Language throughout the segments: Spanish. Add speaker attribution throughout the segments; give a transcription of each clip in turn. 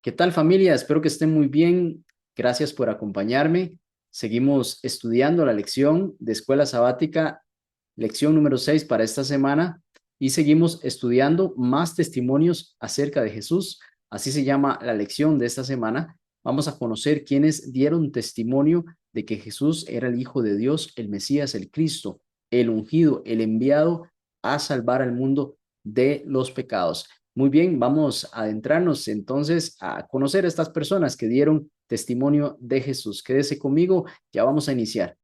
Speaker 1: ¿Qué tal, familia? Espero que estén muy bien. Gracias por acompañarme. Seguimos estudiando la lección de escuela sabática, lección número 6 para esta semana, y seguimos estudiando más testimonios acerca de Jesús. Así se llama la lección de esta semana. Vamos a conocer quienes dieron testimonio de que Jesús era el Hijo de Dios, el Mesías, el Cristo, el ungido, el enviado a salvar al mundo de los pecados. Muy bien, vamos a adentrarnos entonces a conocer a estas personas que dieron testimonio de Jesús. Quédese conmigo, ya vamos a iniciar.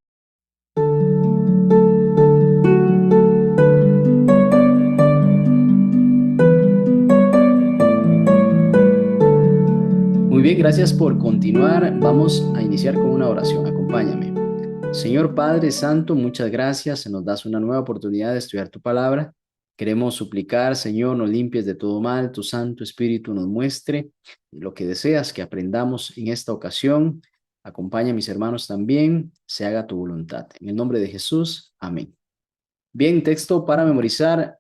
Speaker 1: Muy bien, gracias por continuar. Vamos a iniciar con una oración. Acompáñame. Señor Padre Santo, muchas gracias. Se nos das una nueva oportunidad de estudiar tu palabra. Queremos suplicar, Señor, nos limpies de todo mal, tu Santo Espíritu nos muestre lo que deseas que aprendamos en esta ocasión. Acompaña a mis hermanos también, se haga tu voluntad. En el nombre de Jesús, amén. Bien, texto para memorizar,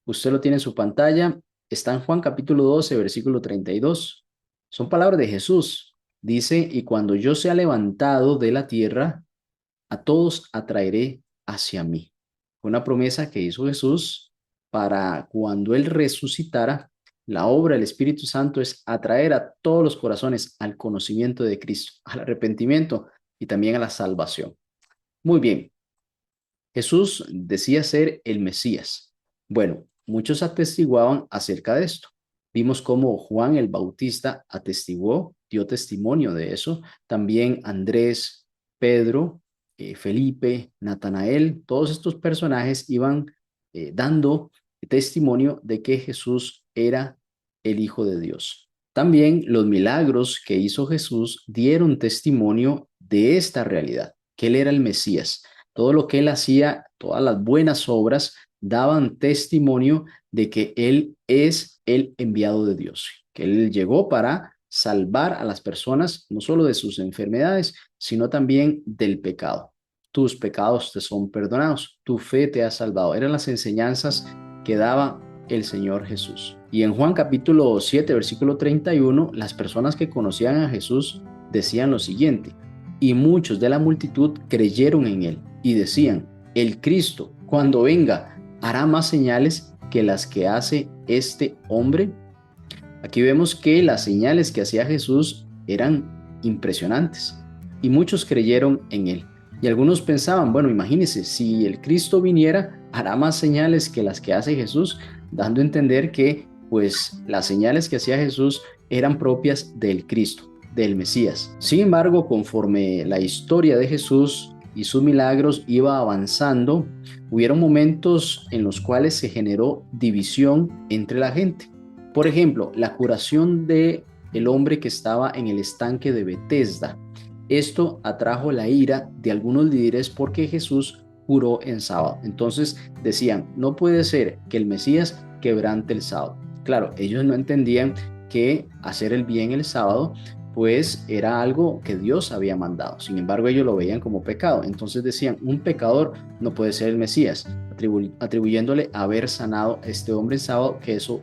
Speaker 1: usted lo tiene en su pantalla. Está en Juan capítulo 12, versículo 32. Son palabras de Jesús. Dice, y cuando yo sea levantado de la tierra, a todos atraeré hacia mí. Fue una promesa que hizo Jesús para cuando Él resucitara. La obra del Espíritu Santo es atraer a todos los corazones al conocimiento de Cristo, al arrepentimiento y también a la salvación. Muy bien, Jesús decía ser el Mesías. Bueno, muchos atestiguaban acerca de esto. Vimos cómo Juan el Bautista atestiguó, dio testimonio de eso. También Andrés, Pedro, Felipe, Natanael, todos estos personajes iban dando testimonio de que Jesús era el Hijo de Dios. También los milagros que hizo Jesús dieron testimonio de esta realidad, que Él era el Mesías. Todo lo que él hacía, todas las buenas obras, daban testimonio de que él es el enviado de Dios, que él llegó para salvar a las personas, no solo de sus enfermedades, sino también del pecado. Tus pecados te son perdonados, tu fe te ha salvado. Eran las enseñanzas que daba el Señor Jesús. Y en Juan capítulo 7, versículo 31, las personas que conocían a Jesús decían lo siguiente: y muchos de la multitud creyeron en él y decían, el Cristo, cuando venga, hará más señales que las que hace este hombre. Aquí vemos que las señales que hacía Jesús eran impresionantes y muchos creyeron en él. Y algunos pensaban, bueno, imagínense, si el Cristo viniera, hará más señales que las que hace Jesús, dando a entender que pues las señales que hacía Jesús eran propias del Cristo, del Mesías. Sin embargo, conforme la historia de Jesús y sus milagros iba avanzando, hubieron momentos en los cuales se generó división entre la gente. Por ejemplo, la curación de el hombre que estaba en el estanque de Betesda. Esto atrajo la ira de algunos líderes porque Jesús curó en sábado. Entonces decían, no puede ser que el Mesías quebrante el sábado. Claro, ellos no entendían que hacer el bien el sábado pues era algo que Dios había mandado. Sin embargo, ellos lo veían como pecado. Entonces decían, un pecador no puede ser el Mesías, atribuyéndole haber sanado a este hombre en sábado, que eso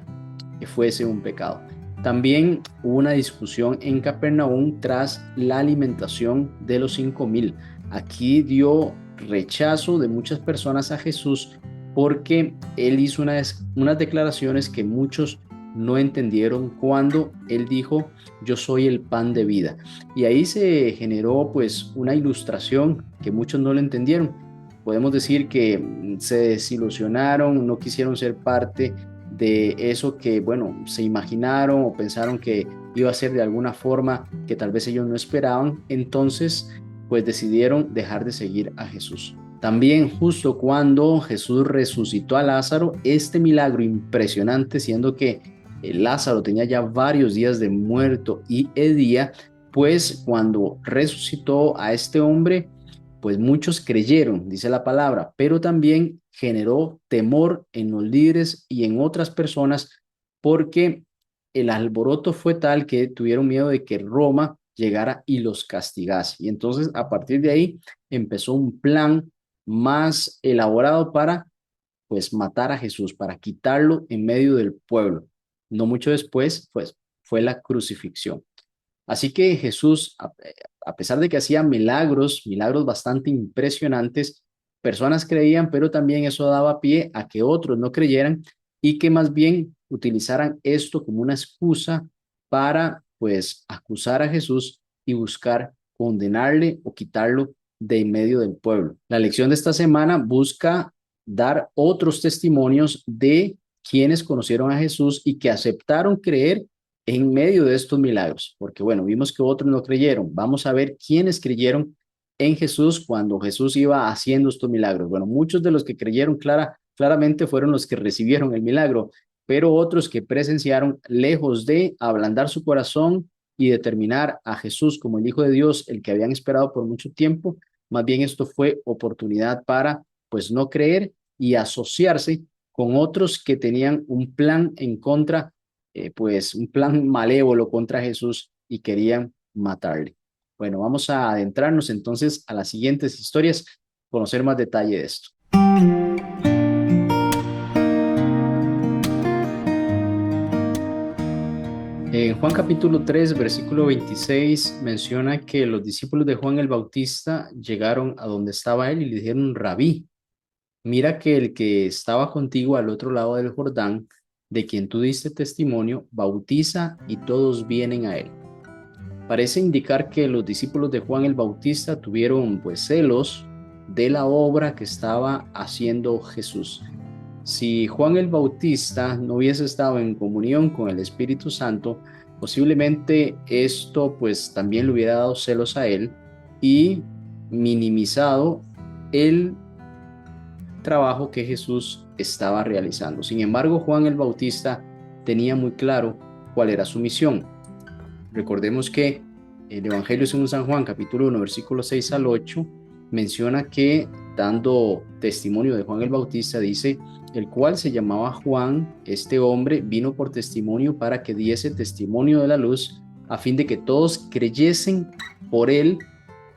Speaker 1: fuese un pecado. También hubo una discusión en Capernaum tras la alimentación de los 5,000. Aquí dio rechazo de muchas personas a Jesús porque él hizo unas declaraciones que muchos no entendieron cuando él dijo, yo soy el pan de vida. Y ahí se generó pues una ilustración que muchos no lo entendieron. Podemos decir que se desilusionaron, no quisieron ser parte de eso que, bueno, se imaginaron o pensaron que iba a ser de alguna forma que tal vez ellos no esperaban. Entonces, pues decidieron dejar de seguir a Jesús. También justo cuando Jesús resucitó a Lázaro, este milagro impresionante, siendo que Lázaro tenía ya varios días de muerto y hedía, pues cuando resucitó a este hombre, pues muchos creyeron, dice la palabra, pero también generó temor en los líderes y en otras personas porque el alboroto fue tal que tuvieron miedo de que Roma llegara y los castigase. Y entonces a partir de ahí empezó un plan más elaborado para pues matar a Jesús, para quitarlo en medio del pueblo. No mucho después, pues fue la crucifixión. Así que Jesús, a pesar de que hacía milagros, milagros bastante impresionantes, personas creían, pero también eso daba pie a que otros no creyeran y que más bien utilizaran esto como una excusa para, pues, acusar a Jesús y buscar condenarle o quitarlo de en medio del pueblo. La lección de esta semana busca dar otros testimonios de quienes conocieron a Jesús y que aceptaron creer en medio de estos milagros, porque bueno, vimos que otros no creyeron. Vamos a ver quiénes creyeron en Jesús cuando Jesús iba haciendo estos milagros. Bueno, muchos de los que creyeron claramente fueron los que recibieron el milagro, pero otros que presenciaron, lejos de ablandar su corazón y determinar a Jesús como el Hijo de Dios, el que habían esperado por mucho tiempo, más bien esto fue oportunidad para, pues, no creer y asociarse con otros que tenían un plan en contra, pues, un plan malévolo contra Jesús y querían matarle. Bueno, vamos a adentrarnos entonces a las siguientes historias, conocer más detalle de esto. En Juan capítulo 3, versículo 26, menciona que los discípulos de Juan el Bautista llegaron a donde estaba él y le dijeron: Rabí, mira que el que estaba contigo al otro lado del Jordán, de quien tú diste testimonio, bautiza y todos vienen a él. Parece indicar que los discípulos de Juan el Bautista tuvieron, pues, celos de la obra que estaba haciendo Jesús. Si Juan el Bautista no hubiese estado en comunión con el Espíritu Santo, posiblemente esto pues también le hubiera dado celos a él y minimizado el trabajo que Jesús estaba realizando. Sin embargo, Juan el Bautista tenía muy claro cuál era su misión. Recordemos que el Evangelio según San Juan, capítulo 1, versículos 6 al 8, menciona que, dando testimonio de Juan el Bautista, dice: el cual se llamaba Juan, este hombre vino por testimonio para que diese testimonio de la luz, a fin de que todos creyesen por él.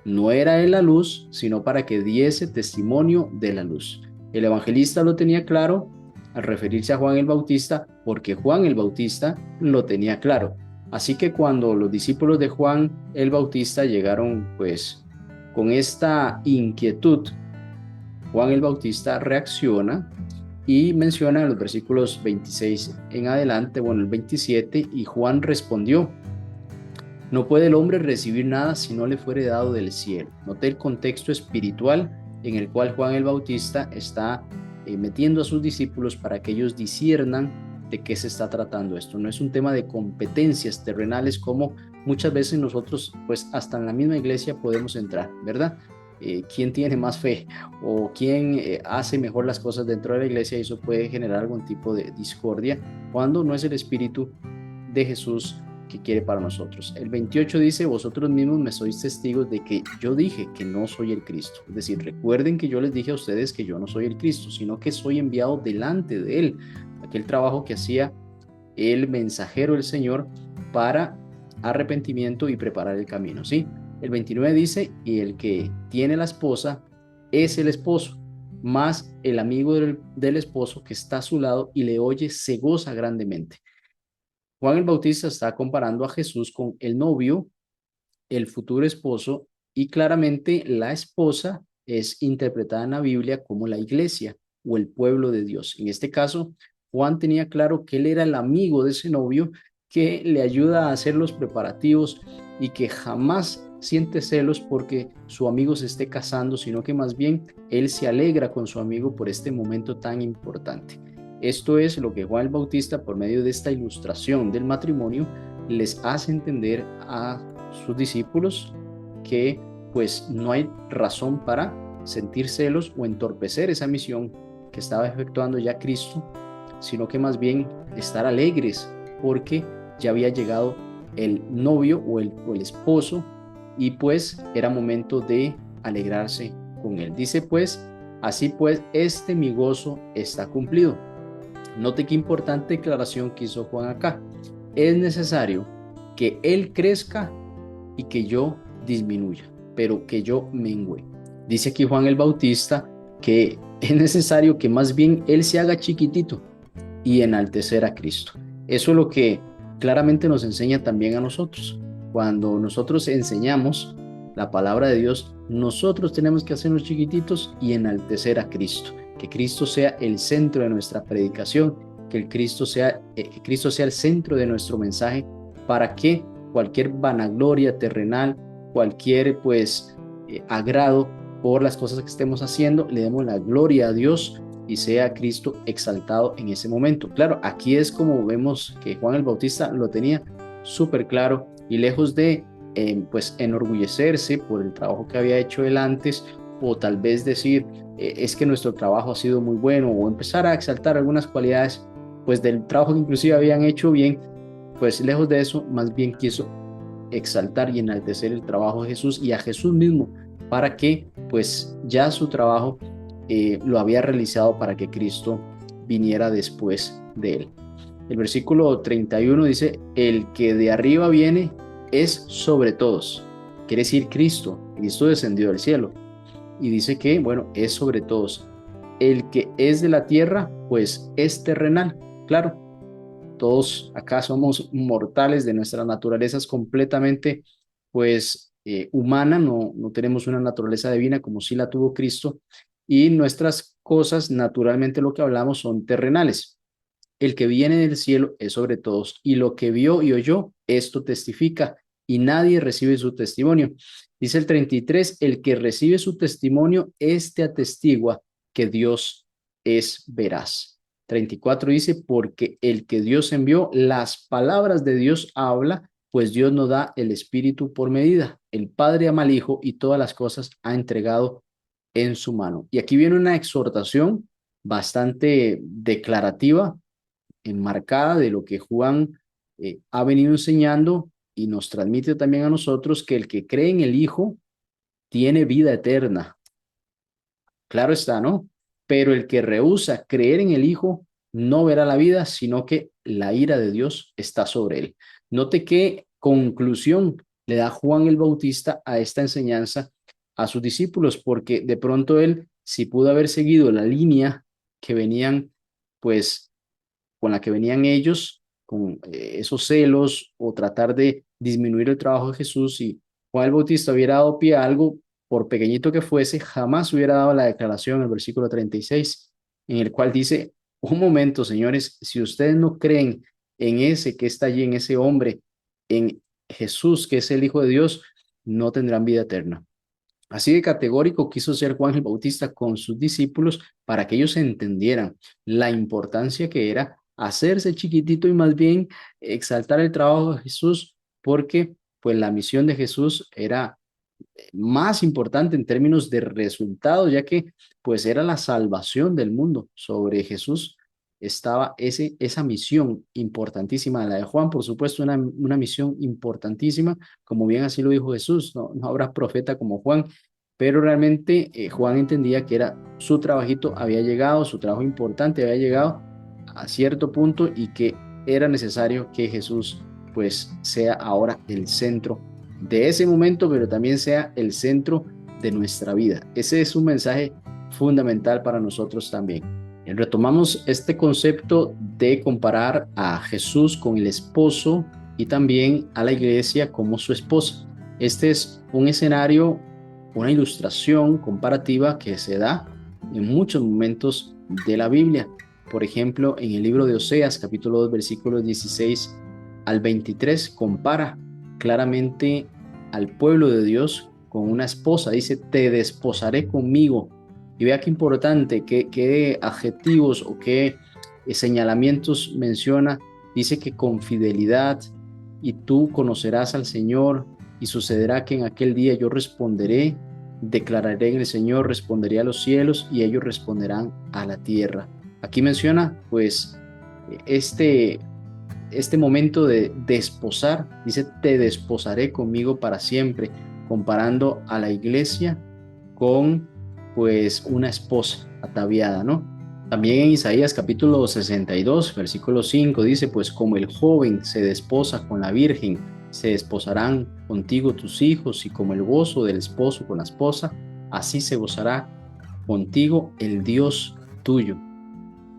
Speaker 1: No era él la luz, sino para que diese testimonio de la luz. El evangelista lo tenía claro al referirse a Juan el Bautista, porque Juan el Bautista lo tenía claro. Así que cuando los discípulos de Juan el Bautista llegaron pues con esta inquietud, Juan el Bautista reacciona y menciona en los versículos 26 en adelante, bueno, el 27, y Juan respondió: no puede el hombre recibir nada si no le fuere dado del cielo. Note el contexto espiritual en el cual Juan el Bautista está metiendo a sus discípulos para que ellos disciernan de qué se está tratando esto. No es un tema de competencias terrenales como muchas veces nosotros, pues hasta en la misma iglesia podemos entrar, ¿verdad? ¿Quién tiene más fe o quién hace mejor las cosas dentro de la iglesia? Y eso puede generar algún tipo de discordia cuando no es el Espíritu de Jesús que quiere para nosotros. El 28 dice: vosotros mismos me sois testigos de que yo dije que no soy el Cristo. Es decir, recuerden que yo les dije a ustedes que yo no soy el Cristo, sino que soy enviado delante de él. Aquel trabajo que hacía el mensajero del Señor para arrepentimiento y preparar el camino, ¿sí? El 29 dice: y el que tiene la esposa es el esposo, más el amigo del esposo que está a su lado y le oye se goza grandemente. Juan el Bautista está comparando a Jesús con el novio, el futuro esposo, y claramente la esposa es interpretada en la Biblia como la iglesia o el pueblo de Dios. En este caso, Juan tenía claro que él era el amigo de ese novio que le ayuda a hacer los preparativos y que jamás siente celos porque su amigo se esté casando, sino que más bien él se alegra con su amigo por este momento tan importante. Esto es lo que Juan el Bautista, por medio de esta ilustración del matrimonio, les hace entender a sus discípulos que pues no hay razón para sentir celos o entorpecer esa misión que estaba efectuando ya Cristo, sino que más bien estar alegres porque ya había llegado el novio o el esposo y pues era momento de alegrarse con él. Dice pues: así pues, este mi gozo está cumplido. Note qué importante declaración que hizo Juan acá. Es necesario que él crezca y que yo disminuya, pero que yo mengüe. Dice aquí Juan el Bautista que es necesario que más bien él se haga chiquitito y enaltecer a Cristo. Eso es lo que claramente nos enseña también a nosotros. Cuando nosotros enseñamos la palabra de Dios, nosotros tenemos que hacernos chiquititos y enaltecer a Cristo. Que Cristo sea el centro de nuestra predicación, que Cristo sea el centro de nuestro mensaje, para que cualquier vanagloria terrenal, cualquier agrado por las cosas que estemos haciendo, le demos la gloria a Dios y sea Cristo exaltado en ese momento. Claro, aquí es como vemos que Juan el Bautista lo tenía súper claro, y lejos de enorgullecerse por el trabajo que había hecho él antes, o tal vez decir es que nuestro trabajo ha sido muy bueno, o empezar a exaltar algunas cualidades pues del trabajo que inclusive habían hecho bien, pues lejos de eso, más bien quiso exaltar y enaltecer el trabajo de Jesús y a Jesús mismo, para que pues ya su trabajo lo había realizado para que Cristo viniera después de él. El versículo 31 dice, el que de arriba viene es sobre todos. Quiere decir Cristo. Cristo descendió del cielo. Y dice que, bueno, es sobre todos. El que es de la tierra, pues es terrenal. Claro, todos acá somos mortales, de nuestra naturaleza es completamente, humana, no tenemos una naturaleza divina como sí la tuvo Cristo, y nuestras cosas, naturalmente lo que hablamos, son terrenales. El que viene del cielo es sobre todos, y lo que vio y oyó, esto testifica, y nadie recibe su testimonio. Dice el 33, el que recibe su testimonio, este atestigua que Dios es veraz. 34 dice, porque el que Dios envió, las palabras de Dios habla, pues Dios no da el Espíritu por medida. El Padre ama al Hijo y todas las cosas ha entregado en su mano. Y aquí viene una exhortación bastante declarativa, enmarcada de lo que Juan ha venido enseñando, y nos transmite también a nosotros que el que cree en el Hijo tiene vida eterna. Claro está, ¿no? Pero el que rehúsa creer en el Hijo no verá la vida, sino que la ira de Dios está sobre él. Note qué conclusión le da Juan el Bautista a esta enseñanza a sus discípulos, porque de pronto él, si pudo haber seguido la línea que venían, pues con la que venían ellos, con esos celos, o tratar de disminuir el trabajo de Jesús, y Juan el Bautista hubiera dado pie a algo, por pequeñito que fuese, jamás hubiera dado la declaración en el versículo 36, en el cual dice, un momento, señores, si ustedes no creen en ese que está allí, en ese hombre, en Jesús, que es el Hijo de Dios, no tendrán vida eterna. Así de categórico quiso ser Juan el Bautista con sus discípulos, para que ellos entendieran la importancia que era hacerse chiquitito y más bien exaltar el trabajo de Jesús, porque pues la misión de Jesús era más importante en términos de resultados, ya que pues era la salvación del mundo. Sobre Jesús estaba esa misión importantísima. La de Juan, por supuesto, una misión importantísima, como bien así lo dijo Jesús, no habrá profeta como Juan, pero realmente Juan entendía que era su trabajito, había llegado, su trabajo importante había llegado a cierto punto, y que era necesario que Jesús pues sea ahora el centro de ese momento, pero también sea el centro de nuestra vida. Ese es un mensaje fundamental para nosotros también. Retomamos este concepto de comparar a Jesús con el esposo y también a la iglesia como su esposa. Este es un escenario, una ilustración comparativa que se da en muchos momentos de la Biblia. Por ejemplo, en el libro de Oseas, capítulo 2, versículos 16 al 23, compara claramente al pueblo de Dios con una esposa. Dice, te desposaré conmigo. Y vea qué importante, qué adjetivos o qué señalamientos menciona. Dice que con fidelidad, y tú conocerás al Señor, y sucederá que en aquel día yo responderé, declararé en el Señor, responderé a los cielos, y ellos responderán a la tierra. Aquí menciona pues este momento de desposar. Dice, te desposaré conmigo para siempre, comparando a la iglesia con pues una esposa ataviada, ¿no? También en Isaías capítulo 62, versículo 5 dice, pues como el joven se desposa con la virgen, se desposarán contigo tus hijos, y como el gozo del esposo con la esposa, así se gozará contigo el Dios tuyo.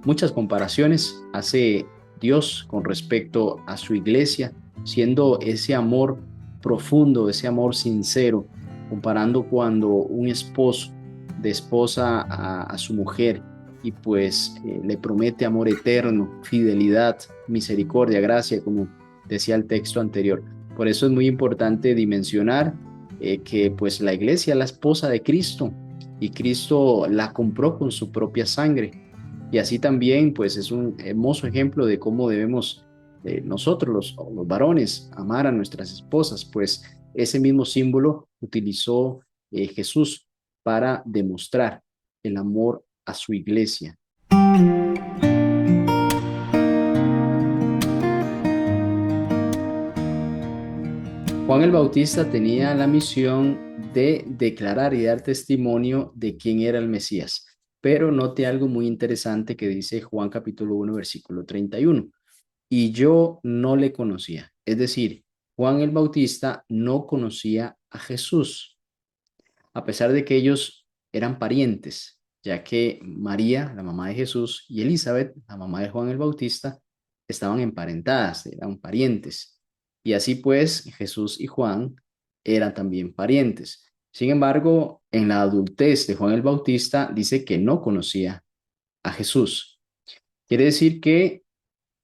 Speaker 1: Muchas comparaciones hace Dios con respecto a su iglesia, siendo ese amor profundo, ese amor sincero, comparando cuando un esposo desposa a su mujer y pues le promete amor eterno, fidelidad, misericordia, gracia, como decía el texto anterior. Por eso es muy importante dimensionar que pues la iglesia es la esposa de Cristo y Cristo la compró con su propia sangre. Y así también pues es un hermoso ejemplo de cómo debemos nosotros los varones amar a nuestras esposas, pues ese mismo símbolo utilizó Jesús para demostrar el amor a su iglesia. Juan el Bautista tenía la misión de declarar y dar testimonio de quién era el Mesías. Pero note algo muy interesante que dice Juan capítulo 1, versículo 31. Y yo no le conocía. Es decir, Juan el Bautista no conocía a Jesús, a pesar de que ellos eran parientes, ya que María, la mamá de Jesús, y Elizabeth, la mamá de Juan el Bautista, estaban emparentadas, eran parientes. Y así pues, Jesús y Juan eran también parientes. Sin embargo, en la adultez de Juan el Bautista dice que no conocía a Jesús. Quiere decir que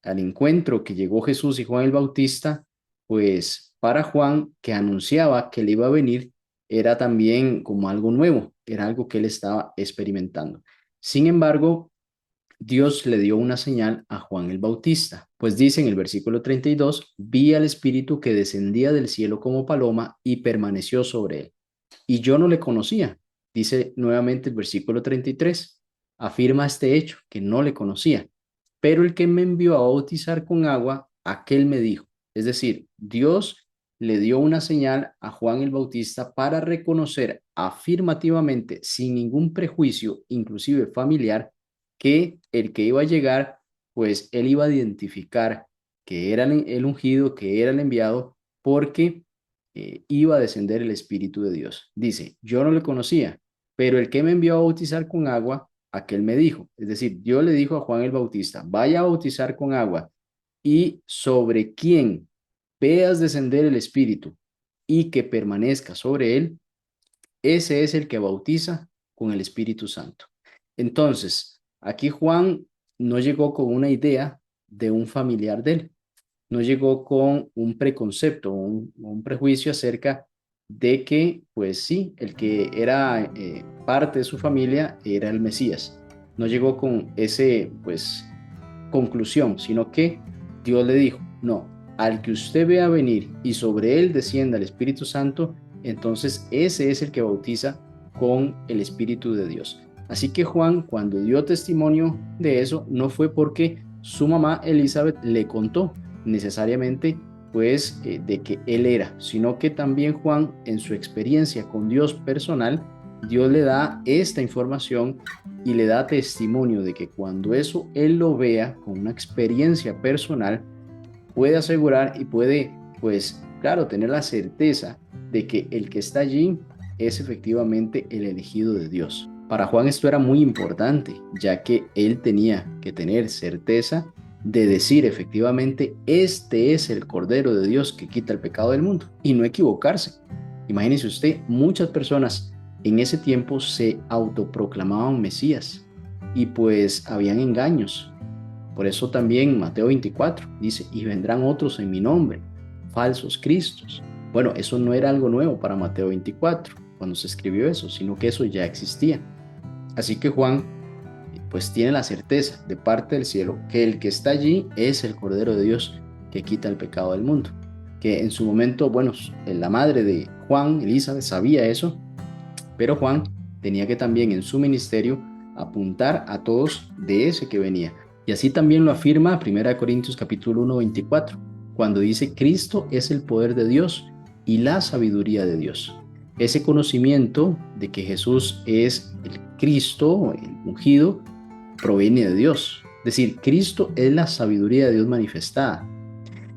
Speaker 1: al encuentro que llegó Jesús y Juan el Bautista, pues para Juan, que anunciaba que le iba a venir, era también como algo nuevo, era algo que él estaba experimentando. Sin embargo, Dios le dio una señal a Juan el Bautista, pues dice en el versículo 32, vi al Espíritu que descendía del cielo como paloma y permaneció sobre él. Y yo no le conocía, dice nuevamente el versículo 33, afirma este hecho, que no le conocía. Pero el que me envió a bautizar con agua, aquel me dijo. Es decir, Dios le dio una señal a Juan el Bautista para reconocer afirmativamente, sin ningún prejuicio, inclusive familiar, que el que iba a llegar, pues él iba a identificar que era el ungido, que era el enviado, porque iba a descender el Espíritu de Dios. Dice, yo no le conocía, pero el que me envió a bautizar con agua, aquel me dijo. Es decir, Dios le dijo a Juan el Bautista, vaya a bautizar con agua y sobre quien veas descender el Espíritu y que permanezca sobre él, ese es el que bautiza con el Espíritu Santo. Entonces, aquí Juan no llegó con una idea de un familiar de él, no llegó con un preconcepto, un prejuicio acerca de que, pues sí, el que era parte de su familia era el Mesías. No llegó con ese, pues, conclusión, sino que Dios le dijo, no, al que usted vea venir y sobre él descienda el Espíritu Santo, entonces ese es el que bautiza con el Espíritu de Dios. Así que Juan, cuando dio testimonio de eso, no fue porque su mamá Elizabeth le contó necesariamente pues de que él era, sino que también Juan en su experiencia con Dios personal, Dios le da esta información y le da testimonio de que cuando eso él lo vea con una experiencia personal, puede asegurar y puede, pues claro, tener la certeza de que el que está allí es efectivamente el elegido de Dios. Para Juan esto era muy importante, ya que él tenía que tener certeza de decir efectivamente, este es el Cordero de Dios que quita el pecado del mundo y no equivocarse. Imagínese usted, muchas personas en ese tiempo se autoproclamaban Mesías y pues habían engaños. Por eso también Mateo 24 dice, y vendrán otros en mi nombre, falsos cristos. Bueno, eso no era algo nuevo para Mateo 24 cuando se escribió eso, sino que eso ya existía. Así que Juan pues tiene la certeza de parte del cielo que el que está allí es el Cordero de Dios que quita el pecado del mundo. Que en su momento, bueno, la madre de Juan, Elizabeth, sabía eso, pero Juan tenía que también en su ministerio apuntar a todos de ese que venía. Y así también lo afirma 1 Corintios capítulo 1, 24, cuando dice, Cristo es el poder de Dios y la sabiduría de Dios. Ese conocimiento de que Jesús es el Cristo, el ungido, proviene de Dios. Es decir, Cristo es la sabiduría de Dios manifestada.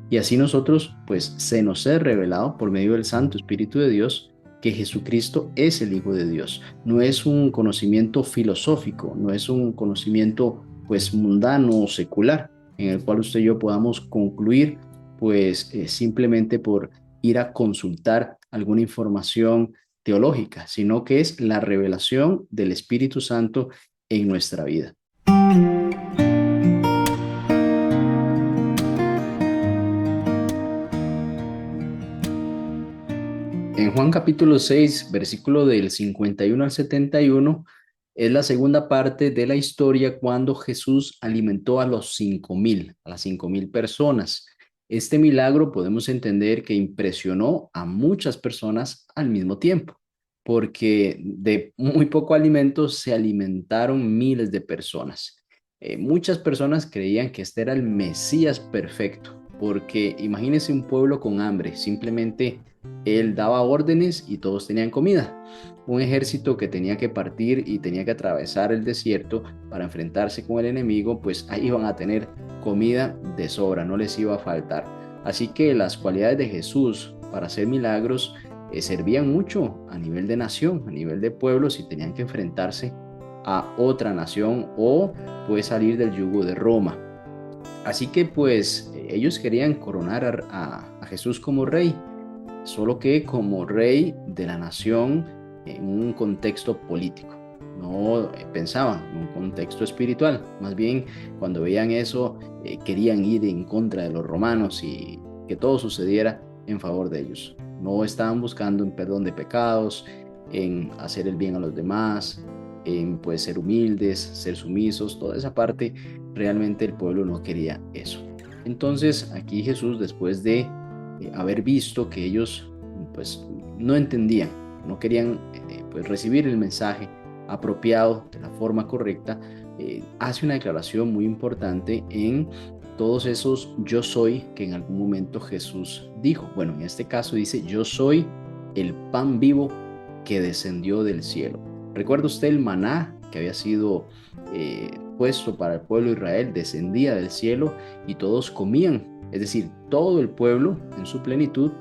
Speaker 1: Y así nosotros, pues, se nos es revelado por medio del Santo Espíritu de Dios que Jesucristo es el Hijo de Dios. No es un conocimiento filosófico, no es un conocimiento, pues, mundano o secular. en el cual usted y yo podamos concluir, pues simplemente por ir a consultar alguna información teológica, sino que es la revelación del Espíritu Santo en nuestra vida. En Juan capítulo 6, versículo del 51 al 71, es la segunda parte de la historia cuando Jesús alimentó a los 5,000, a las 5,000 personas. Este milagro podemos entender que impresionó a muchas personas al mismo tiempo, porque de muy poco alimento se alimentaron miles de personas. Muchas personas creían que este era el Mesías perfecto, porque imagínense un pueblo con hambre, simplemente él daba órdenes y todos tenían comida. Un ejército que tenía que partir y tenía que atravesar el desierto para enfrentarse con el enemigo, pues ahí iban a tener comida de sobra, no les iba a faltar. Así que las cualidades de Jesús para hacer milagros servían mucho a nivel de nación, a nivel de pueblo, si tenían que enfrentarse a otra nación o pues salir del yugo de Roma. Así que pues ellos querían coronar a Jesús como rey, solo que como rey de la nación en un contexto político. No pensaban en un contexto espiritual. Más bien, cuando veían eso, querían ir en contra de los romanos y que todo sucediera en favor de ellos. No estaban buscando en perdón de pecados, en hacer el bien a los demás, en pues ser humildes, ser sumisos, toda esa parte. Realmente el pueblo no quería eso. Entonces aquí Jesús, después de haber visto que ellos pues no entendían, no querían pues recibir el mensaje apropiado de la forma correcta, hace una declaración muy importante en todos esos yo soy que en algún momento Jesús dijo. Bueno, en este caso dice yo soy el pan vivo que descendió del cielo. ¿Recuerda usted el maná que había sido puesto para el pueblo de Israel? Descendía del cielo y todos comían. Es decir, todo el pueblo en su plenitud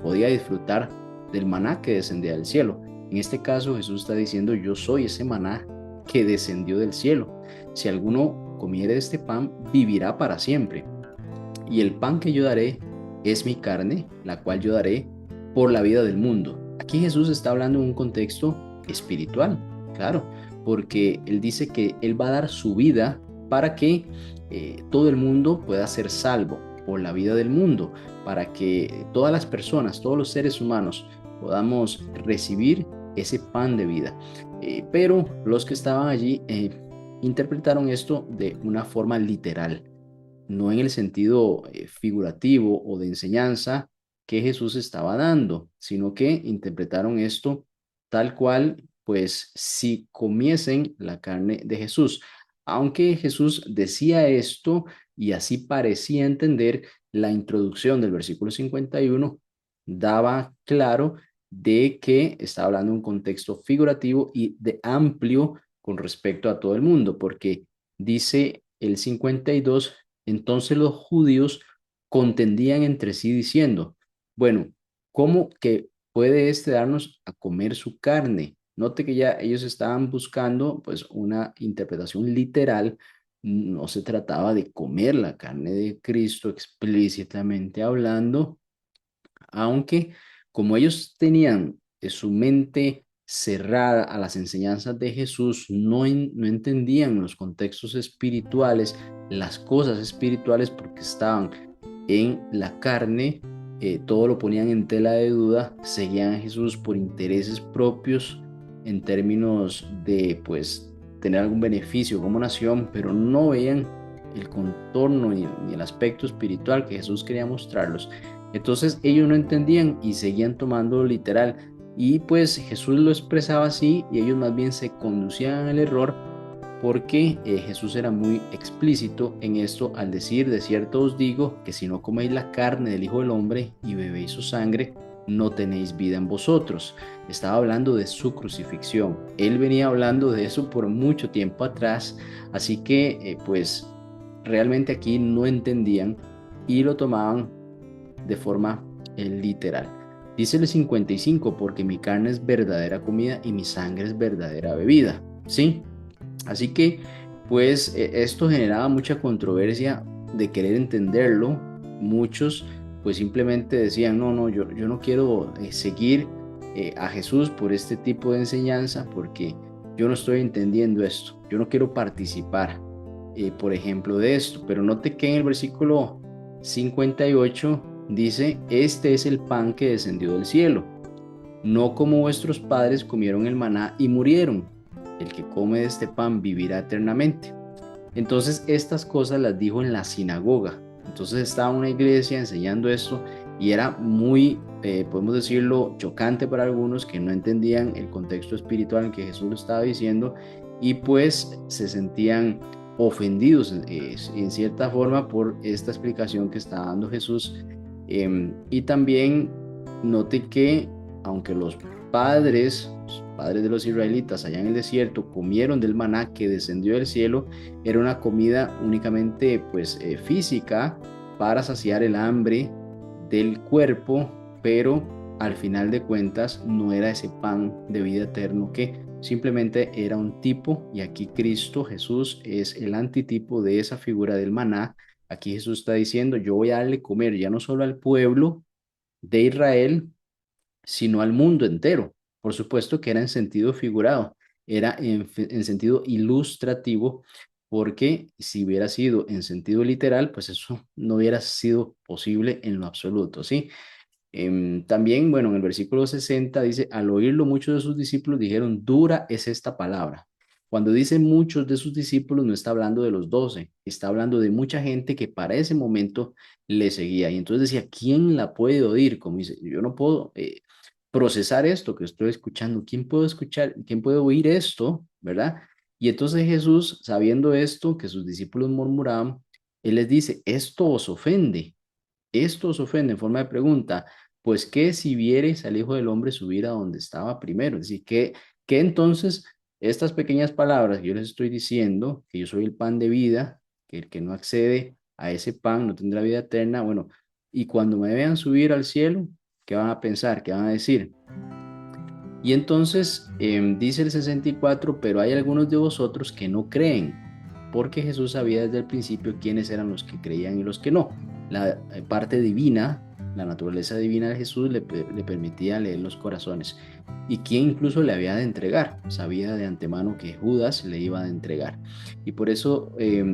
Speaker 1: podía disfrutar del maná que descendía del cielo. En este caso Jesús está diciendo, yo soy ese maná que descendió del cielo. Si alguno comiere de este pan, vivirá para siempre. Y el pan que yo daré es mi carne, la cual yo daré por la vida del mundo. Aquí Jesús está hablando en un contexto espiritual, claro, porque Él dice que Él va a dar su vida para que todo el mundo pueda ser salvo por la vida del mundo, para que todas las personas, todos los seres humanos podamos recibir ese pan de vida. Pero los que estaban allí interpretaron esto de una forma literal, no en el sentido figurativo o de enseñanza que Jesús estaba dando, sino que interpretaron esto tal cual, pues si comiesen la carne de Jesús. Aunque Jesús decía esto y así parecía entender, la introducción del versículo 51 daba claro de que estaba hablando de un contexto figurativo y de amplio con respecto a todo el mundo, porque dice el 52, entonces los judíos contendían entre sí diciendo, bueno, ¿cómo que puede este darnos a comer su carne? Note que ya ellos estaban buscando pues una interpretación literal, no se trataba de comer la carne de Cristo explícitamente hablando, aunque como ellos tenían su mente cerrada a las enseñanzas de Jesús, no entendían los contextos espirituales, las cosas espirituales porque estaban en la carne, todo lo ponían en tela de duda, seguían a Jesús por intereses propios en términos de pues tener algún beneficio como nación, pero no veían el contorno ni el aspecto espiritual que Jesús quería mostrarlos. Entonces ellos no entendían y seguían tomando literal. Y pues Jesús lo expresaba así y ellos más bien se conducían al error porque Jesús era muy explícito en esto al decir, de cierto os digo, que si no coméis la carne del Hijo del Hombre y bebéis su sangre, no tenéis vida en vosotros. Estaba hablando de su crucifixión. Él venía hablando de eso por mucho tiempo atrás, así que pues realmente aquí no entendían y lo tomaban de forma literal. Dice el 55, porque mi carne es verdadera comida y mi sangre es verdadera bebida. ¿Sí? Así que, pues, esto generaba mucha controversia de querer entenderlo, muchos pues simplemente decían, no, no, yo no quiero seguir a Jesús por este tipo de enseñanza porque yo no estoy entendiendo esto, yo no quiero participar, por ejemplo, de esto. Pero note que en el versículo 58 dice, este es el pan que descendió del cielo, no como vuestros padres comieron el maná y murieron. El que come de este pan vivirá eternamente. Entonces estas cosas las dijo en la sinagoga. Entonces estaba una iglesia enseñando esto y era muy, podemos decirlo, chocante para algunos que no entendían el contexto espiritual en que Jesús lo estaba diciendo, y pues se sentían ofendidos en cierta forma por esta explicación que está dando Jesús. Y también note que aunque los padres de los israelitas allá en el desierto comieron del maná que descendió del cielo, era una comida únicamente pues física para saciar el hambre del cuerpo, pero al final de cuentas no era ese pan de vida eterno, que simplemente era un tipo. Y aquí Cristo Jesús es el antitipo de esa figura del maná. Aquí Jesús está diciendo, yo voy a darle comer ya no solo al pueblo de Israel, sino al mundo entero. Por supuesto que era en sentido figurado, era en sentido ilustrativo, porque si hubiera sido en sentido literal, pues eso no hubiera sido posible en lo absoluto, ¿sí? También, bueno, en el versículo 60 dice, al oírlo muchos de sus discípulos dijeron, dura es esta palabra. Cuando dice muchos de sus discípulos, no está hablando de los 12, está hablando de mucha gente que para ese momento le seguía. Y entonces decía, ¿quién la puede oír? Como dice, yo no puedo procesar esto que estoy escuchando. ¿Quién puede escuchar? ¿Quién puede oír esto? ¿Verdad? Y entonces Jesús, sabiendo esto, que sus discípulos murmuraban, él les dice, esto os ofende. Esto os ofende en forma de pregunta. Pues qué si viereis al Hijo del Hombre subir a donde estaba primero. Es decir, que entonces estas pequeñas palabras que yo les estoy diciendo, que yo soy el pan de vida, que el que no accede a ese pan no tendrá vida eterna, bueno, y cuando me vean subir al cielo, ¿qué van a pensar? ¿Qué van a decir? Y entonces dice el 64, pero hay algunos de vosotros que no creen, porque Jesús sabía desde el principio quiénes eran los que creían y los que no. La parte divina, la naturaleza divina de Jesús le permitía leer los corazones. Y quién incluso le había de entregar. Sabía de antemano que Judas le iba a entregar. Y por eso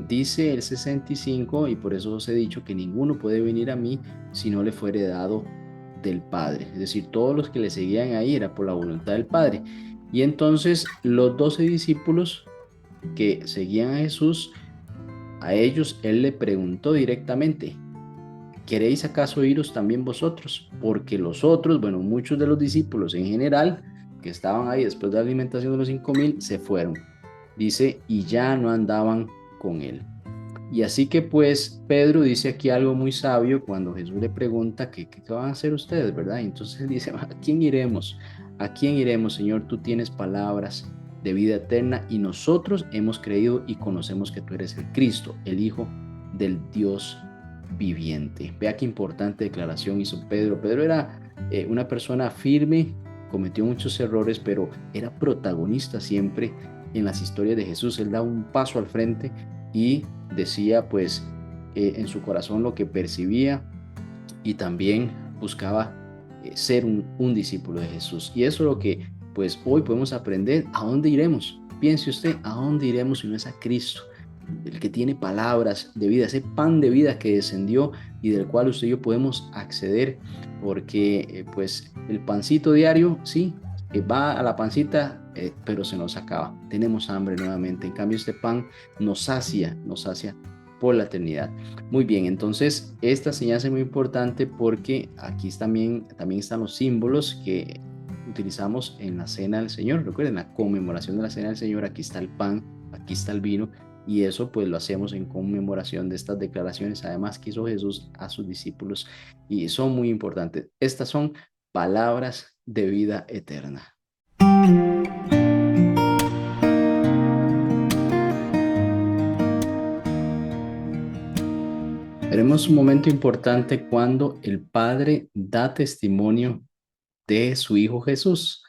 Speaker 1: dice el 65, y por eso os he dicho que ninguno puede venir a mí si no le fuere dado del Padre. Es decir, todos los que le seguían ahí era por la voluntad del Padre. Y entonces los 12 discípulos que seguían a Jesús, a ellos él le preguntó directamente, ¿queréis acaso iros también vosotros? Porque los otros, bueno, muchos de los discípulos en general, que estaban ahí después de la alimentación de los 5,000, se fueron. Dice, y ya no andaban con él. Y así que pues Pedro dice aquí algo muy sabio cuando Jesús le pregunta qué van a hacer ustedes, ¿verdad? Y entonces él dice, ¿a quién iremos? ¿A quién iremos, Señor? Tú tienes palabras de vida eterna y nosotros hemos creído y conocemos que tú eres el Cristo, el Hijo del Dios viviente. Vea qué importante declaración hizo Pedro. Pedro era una persona firme, cometió muchos errores, pero era protagonista siempre en las historias de Jesús. Él daba un paso al frente y decía pues en su corazón lo que percibía, y también buscaba ser un discípulo de Jesús. Y eso es lo que pues hoy podemos aprender. ¿A dónde iremos? Piense usted, ¿a dónde iremos si no es a Cristo? El que tiene palabras de vida, ese pan de vida que descendió y del cual usted y yo podemos acceder, porque pues el pancito diario, sí, va a la pancita, pero se nos acaba. Tenemos hambre nuevamente. En cambio, este pan nos sacia por la eternidad. Muy bien, entonces esta señal es muy importante porque aquí también están los símbolos que utilizamos en la cena del Señor. Recuerden, la conmemoración de la cena del Señor, aquí está el pan, aquí está el vino, y eso pues lo hacemos en conmemoración de estas declaraciones, además que hizo Jesús a sus discípulos, y son muy importantes. Estas son palabras de vida eterna. Veremos un momento importante cuando el Padre da testimonio de su Hijo Jesús.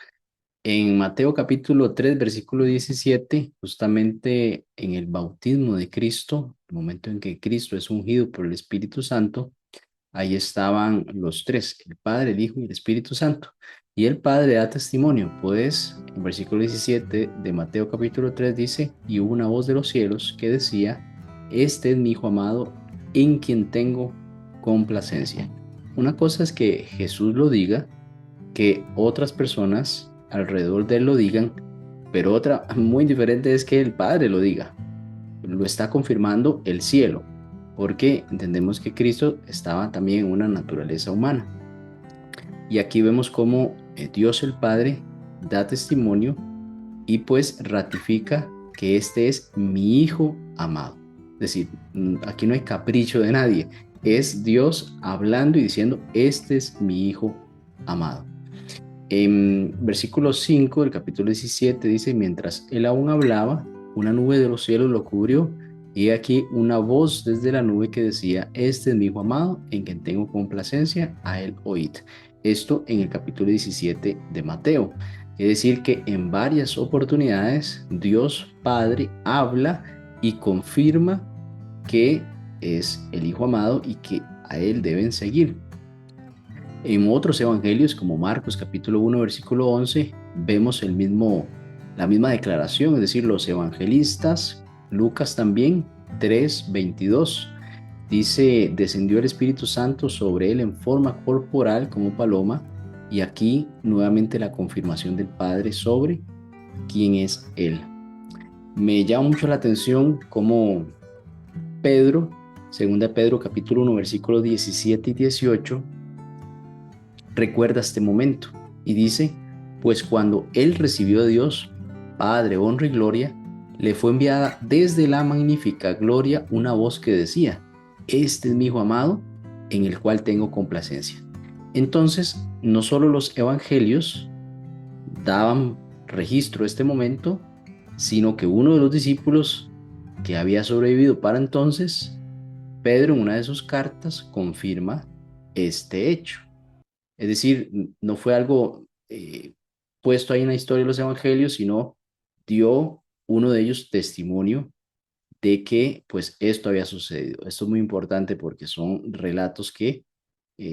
Speaker 1: En Mateo capítulo 3 versículo 17, justamente en el bautismo de Cristo, el momento en que Cristo es ungido por el Espíritu Santo, ahí estaban los tres, el Padre, el Hijo y el Espíritu Santo. Y el Padre da testimonio, pues en versículo 17 de Mateo capítulo 3 dice, y hubo una voz de los cielos que decía, este es mi Hijo amado, en quien tengo complacencia. Una cosa es que Jesús lo diga, que otras personas alrededor de él lo digan, pero otra muy diferente es que el Padre lo diga. Lo está confirmando el cielo, porque entendemos que Cristo estaba también en una naturaleza humana. Y aquí vemos cómo Dios el Padre da testimonio y pues ratifica que este es mi Hijo amado. Es decir, aquí no hay capricho de nadie, es Dios hablando y diciendo, este es mi Hijo amado. En versículo 5 del capítulo 17 dice, mientras él aún hablaba, una nube de los cielos lo cubrió, y aquí una voz desde la nube que decía, este es mi Hijo amado, en quien tengo complacencia, a él oíd. Esto en el capítulo 17 de Mateo. Es decir, que en varias oportunidades Dios Padre habla y confirma que es el Hijo amado y que a él deben seguir. En otros evangelios, como Marcos capítulo 1, versículo 11, vemos la misma declaración, es decir, los evangelistas, Lucas también, 3:22, dice, descendió el Espíritu Santo sobre él en forma corporal como paloma, y aquí nuevamente la confirmación del Padre sobre quién es él. Me llama mucho la atención cómo Pedro, segunda Pedro capítulo 1, versículos 17 y 18, recuerda este momento y dice, pues cuando él recibió a Dios, Padre, honra y gloria, le fue enviada desde la magnífica gloria una voz que decía, este es mi Hijo amado, en el cual tengo complacencia. Entonces, no solo los evangelios daban registro de este momento, sino que uno de los discípulos que había sobrevivido para entonces, Pedro, en una de sus cartas, confirma este hecho. Es decir, no fue algo puesto ahí en la historia de los evangelios, sino dio uno de ellos testimonio de que pues esto había sucedido. Esto es muy importante porque son relatos que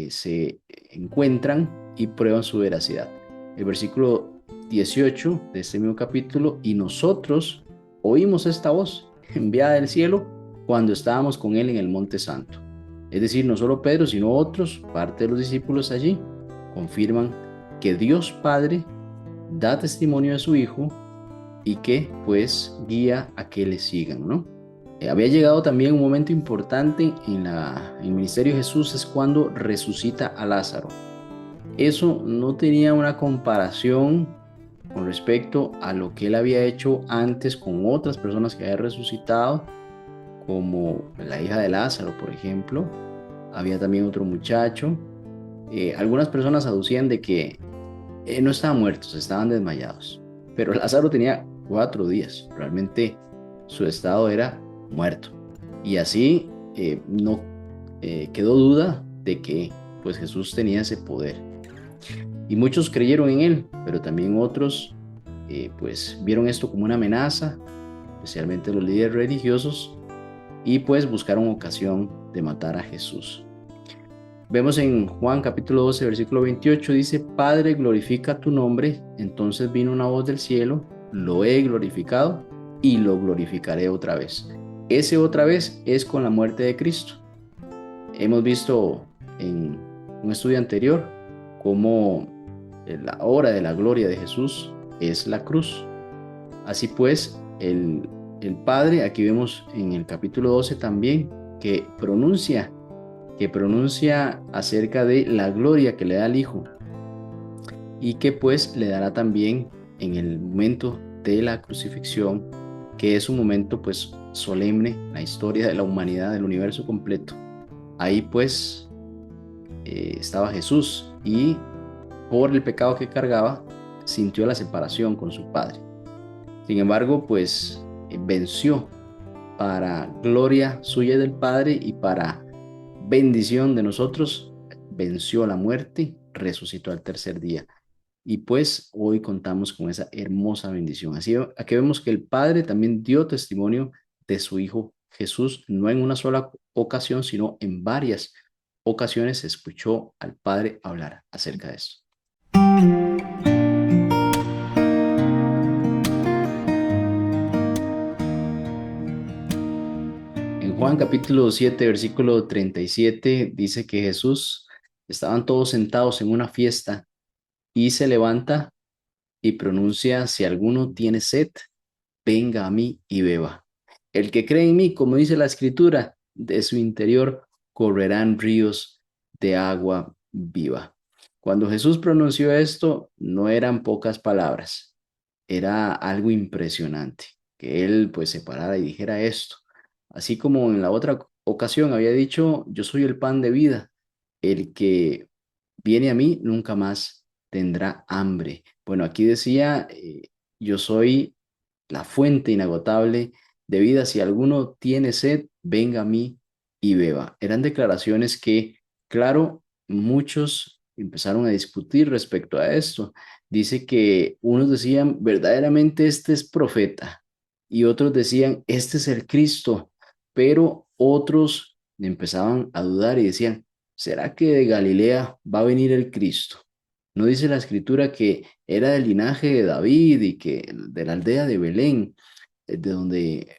Speaker 1: se encuentran y prueban su veracidad. El versículo 18 de este mismo capítulo, y nosotros oímos esta voz enviada del cielo cuando estábamos con él en el monte santo. Es decir, no solo Pedro, sino otros, parte de los discípulos allí, confirman que Dios Padre da testimonio de su Hijo y que pues guía a que le sigan, ¿no? Había llegado también un momento importante en el ministerio de Jesús, es cuando resucita a Lázaro. Eso no tenía una comparación con respecto a lo que él había hecho antes con otras personas que había resucitado, como la hija de Lázaro, por ejemplo. Había también otro muchacho. Algunas personas aducían de que no estaban muertos, estaban desmayados. Pero Lázaro tenía 4 días. Realmente su estado era muerto. Y así no quedó duda de que pues Jesús tenía ese poder. Y muchos creyeron en él, pero también otros pues vieron esto como una amenaza, especialmente los líderes religiosos, y pues buscaron ocasión de matar a Jesús. Vemos en Juan capítulo 12, versículo 28, dice, Padre, glorifica tu nombre. Entonces vino una voz del cielo, lo he glorificado y lo glorificaré otra vez. Ese otra vez es con la muerte de Cristo. Hemos visto en un estudio anterior cómo la hora de la gloria de Jesús es la cruz. Así pues, el Padre, aquí vemos en el capítulo 12 también, que pronuncia acerca de la gloria que le da al Hijo y que pues le dará también en el momento de la crucifixión, que es un momento pues solemne en la historia de la humanidad, del universo completo. Ahí pues estaba Jesús y por el pecado que cargaba sintió la separación con su Padre. Sin embargo, pues venció para gloria suya y del Padre y para bendición de nosotros, venció la muerte, resucitó al tercer día. y pues hoy contamos con esa hermosa bendición. Así aquí vemos que el Padre también dio testimonio de su Hijo Jesús, no en una sola ocasión, sino en varias ocasiones se escuchó al Padre hablar acerca de esto. En Juan capítulo 7 versículo 37 dice que Jesús, estaban todos sentados en una fiesta y se levanta y pronuncia: si alguno tiene sed, venga a mí y beba. El que cree en mí, como dice la escritura, de su interior correrán ríos de agua viva. Cuando Jesús pronunció esto, no eran pocas palabras, era algo impresionante, que él pues se parara y dijera esto. Así como en la otra ocasión había dicho: yo soy el pan de vida, el que viene a mí nunca más tendrá hambre. Bueno, aquí decía, yo soy la fuente inagotable de vida. Si alguno tiene sed, venga a mí y beba. Eran declaraciones que, claro, muchos empezaron a discutir respecto a esto. Dice que unos decían, verdaderamente este es profeta, y otros decían, este es el Cristo, pero otros empezaban a dudar y decían, ¿será que de Galilea va a venir el Cristo? ¿No dice la escritura que era del linaje de David y que de la aldea de Belén, de donde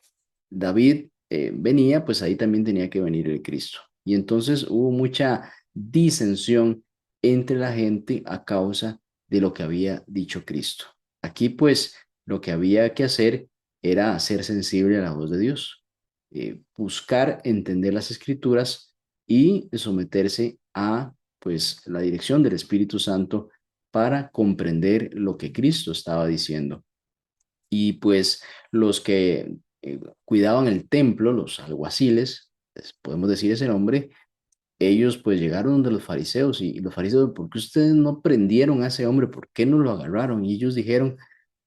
Speaker 1: David venía? Pues ahí también tenía que venir el Cristo. Y entonces hubo mucha disensión entre la gente a causa de lo que había dicho Cristo. Aquí pues lo que había que hacer era ser sensible a la voz de Dios, buscar entender las escrituras y someterse a pues la dirección del Espíritu Santo para comprender lo que Cristo estaba diciendo. Y pues los que cuidaban el templo, los alguaciles, pues, podemos decir ese nombre, ellos pues llegaron donde los fariseos y los fariseos: ¿por qué ustedes no prendieron a ese hombre? ¿Por qué no lo agarraron? Y ellos dijeron: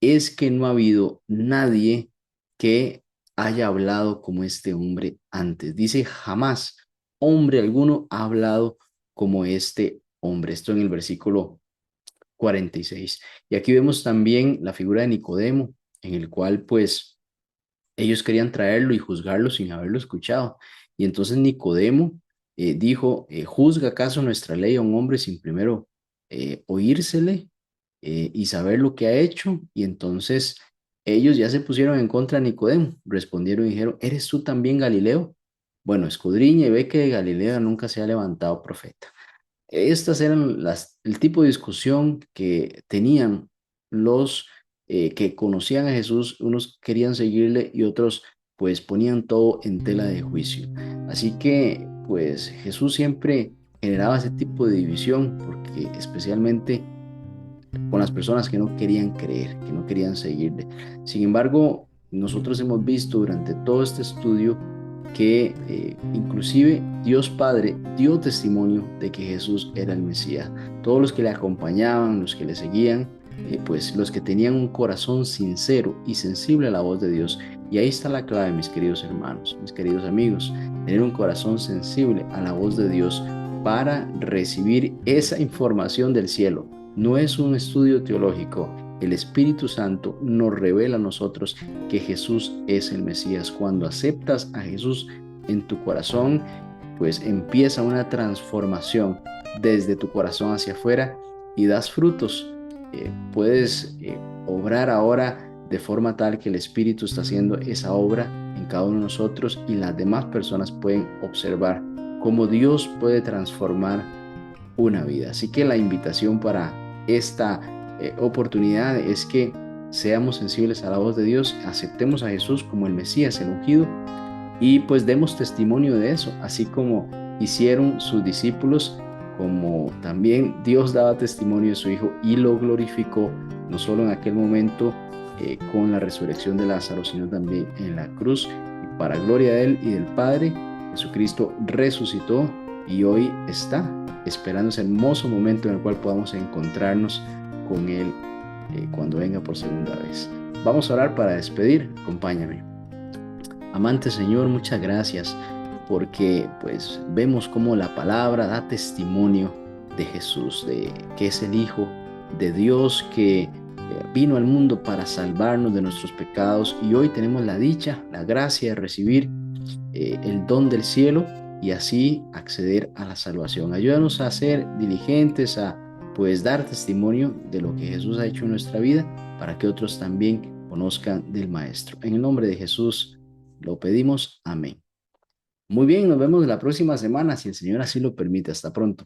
Speaker 1: es que no ha habido nadie que haya hablado como este hombre antes. Dice: jamás hombre alguno ha hablado como este hombre. Esto en el versículo 46. Y aquí vemos también la figura de Nicodemo, en el cual pues ellos querían traerlo y juzgarlo sin haberlo escuchado. Y entonces Nicodemo dijo: ¿juzga acaso nuestra ley a un hombre sin primero oírsele y saber lo que ha hecho? Y entonces ellos ya se pusieron en contra de Nicodemo, respondieron y dijeron: ¿eres tú también Galileo? Bueno, escudriña y ve que de Galilea nunca se ha levantado profeta. Estas eran el tipo de discusión que tenían los que conocían a Jesús. Unos querían seguirle y otros pues ponían todo en tela de juicio. Así que pues Jesús siempre generaba ese tipo de división, porque especialmente con las personas que no querían creer, que no querían seguirle. Sin embargo, nosotros hemos visto durante todo este estudio que inclusive Dios Padre dio testimonio de que Jesús era el Mesías. Todos los que le acompañaban, los que le seguían, pues los que tenían un corazón sincero y sensible a la voz de Dios. Y ahí está la clave, mis queridos hermanos, mis queridos amigos: tener un corazón sensible a la voz de Dios para recibir esa información del cielo. No es un estudio teológico. El Espíritu Santo nos revela a nosotros que Jesús es el Mesías. Cuando aceptas a Jesús en tu corazón, pues empieza una transformación desde tu corazón hacia afuera y das frutos. Puedes obrar ahora de forma tal que el Espíritu está haciendo esa obra en cada uno de nosotros, y las demás personas pueden observar cómo Dios puede transformar una vida. Así que la invitación para esta oportunidad es que seamos sensibles a la voz de Dios, aceptemos a Jesús como el Mesías, el ungido, y pues demos testimonio de eso, así como hicieron sus discípulos, como también Dios daba testimonio de su Hijo y lo glorificó, no solo en aquel momento con la resurrección de Lázaro, sino también en la cruz. Y para gloria de Él y del Padre, Jesucristo resucitó y hoy está esperando ese hermoso momento en el cual podamos encontrarnos con Él cuando venga por segunda vez. Vamos a orar para despedir. Acompáñame. Amante Señor, muchas gracias, porque pues vemos cómo la palabra da testimonio de Jesús, de que es el Hijo de Dios que vino al mundo para salvarnos de nuestros pecados y hoy tenemos la dicha, la gracia de recibir el don del cielo y así acceder a la salvación. Ayúdanos a ser diligentes, a pues dar testimonio de lo que Jesús ha hecho en nuestra vida para que otros también conozcan del Maestro. En el nombre de Jesús lo pedimos. Amén. Muy bien, nos vemos la próxima semana, si el Señor así lo permite. Hasta pronto.